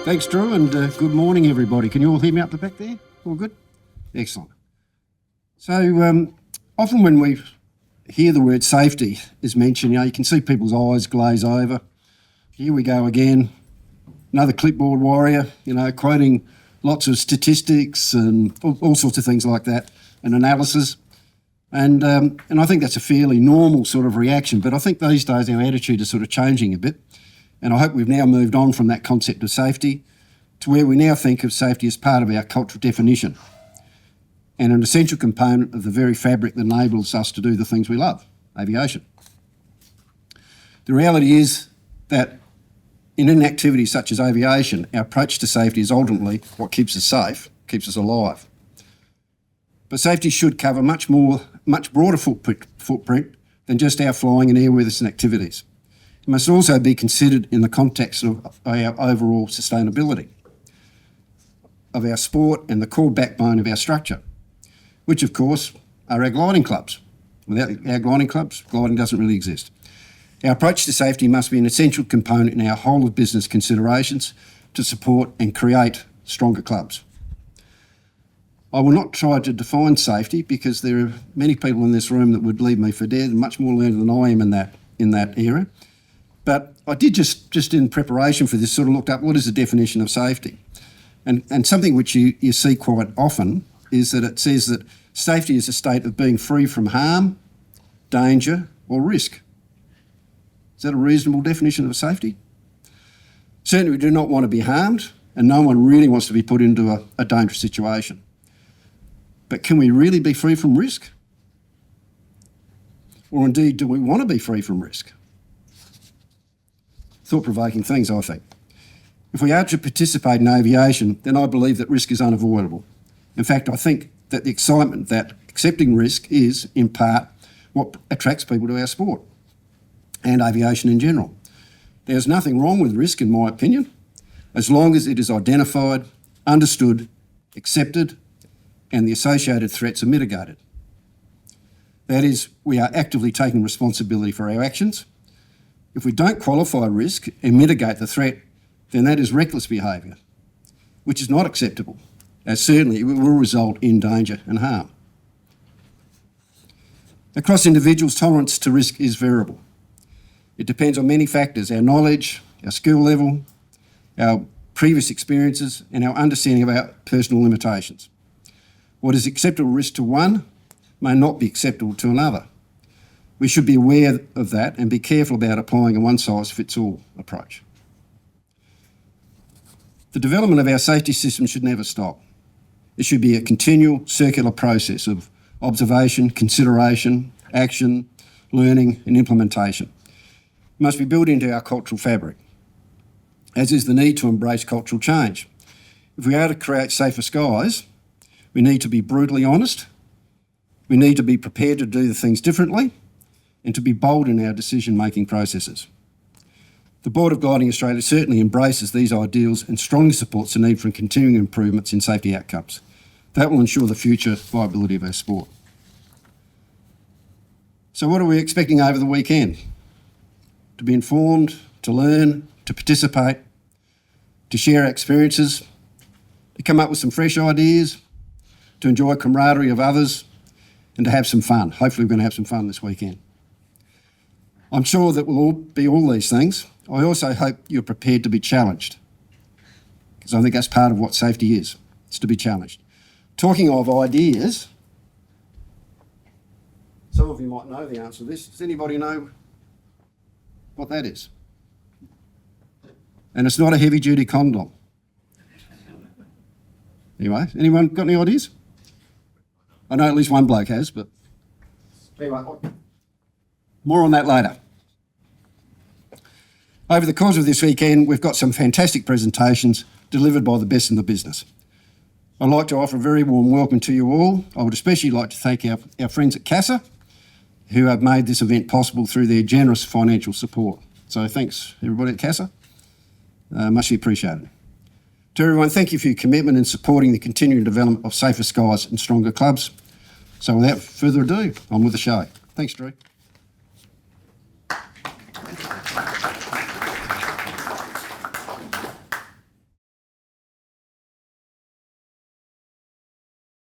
Thanks, Drew, and good morning, everybody. Can you all hear me up the back there? All good? Excellent. So often when we hear the word safety is mentioned, you can see people's eyes glaze over. Here we go again, another clipboard warrior, quoting lots of statistics and all sorts of things like that, and analysis. And I think that's a fairly normal sort of reaction, but I think these days our attitude is sort of changing a bit. And I hope we've now moved on from that concept of safety to where we now think of safety as part of our cultural definition and an essential component of the very fabric that enables us to do the things we love, aviation. The reality is that in an activity such as aviation, our approach to safety is ultimately what keeps us safe, keeps us alive. But safety should cover much broader footprint than just our flying and airworthiness activities. It must also be considered in the context of our overall sustainability of our sport and the core backbone of our structure, which of course are our gliding clubs. Without our gliding clubs, gliding doesn't really exist. Our approach to safety must be an essential component in our whole of business considerations to support and create stronger clubs. I will not try to define safety because there are many people in this room that would leave me for dead and much more learned than I am in that area. But I did just in preparation for this sort of looked up what is the definition of safety. And something which you see quite often is that it says that safety is a state of being free from harm, danger or risk. Is that a reasonable definition of safety? Certainly we do not want to be harmed and no one really wants to be put into a dangerous situation. But can we really be free from risk? Or indeed, do we want to be free from risk? Thought-provoking things, I think. If we are to participate in aviation, then I believe that risk is unavoidable. In fact, I think that the excitement that accepting risk is, in part, what attracts people to our sport and aviation in general. There's nothing wrong with risk, in my opinion, as long as it is identified, understood, accepted, and the associated threats are mitigated. That is, we are actively taking responsibility for our actions. If we don't qualify risk and mitigate the threat, then that is reckless behaviour, which is not acceptable, as certainly it will result in danger and harm. Across individuals, tolerance to risk is variable. It depends on many factors: our knowledge, our skill level, our previous experiences, and our understanding of our personal limitations. What is acceptable risk to one may not be acceptable to another. We should be aware of that and be careful about applying a one-size-fits-all approach. The development of our safety system should never stop. It should be a continual circular process of observation, consideration, action, learning and implementation. It must be built into our cultural fabric, as is the need to embrace cultural change. If we are to create safer skies, we need to be brutally honest, we need to be prepared to do the things differently, and to be bold in our decision-making processes. The Board of Gliding Australia certainly embraces these ideals and strongly supports the need for continuing improvements in safety outcomes. That will ensure the future viability of our sport. So what are we expecting over the weekend? To be informed, to learn, to participate, to share our experiences, to come up with some fresh ideas, to enjoy camaraderie of others, and to have some fun. Hopefully we're going to have some fun this weekend. I'm sure that we'll all be all these things. I also hope you're prepared to be challenged, because I think that's part of what safety is. It's to be challenged. Talking of ideas, some of you might know the answer to this. Does anybody know what that is? And it's not a heavy-duty condom. Anyway, anyone got any ideas? I know at least one bloke has, but anyway, more on that later. Over the course of this weekend, we've got some fantastic presentations delivered by the best in the business. I'd like to offer a very warm welcome to you all. I would especially like to thank our friends at CASA, who have made this event possible through their generous financial support. So thanks everybody at CASA, muchly appreciated. To everyone, thank you for your commitment in supporting the continuing development of safer skies and stronger clubs. So without further ado, on with the show. Thanks, Drew.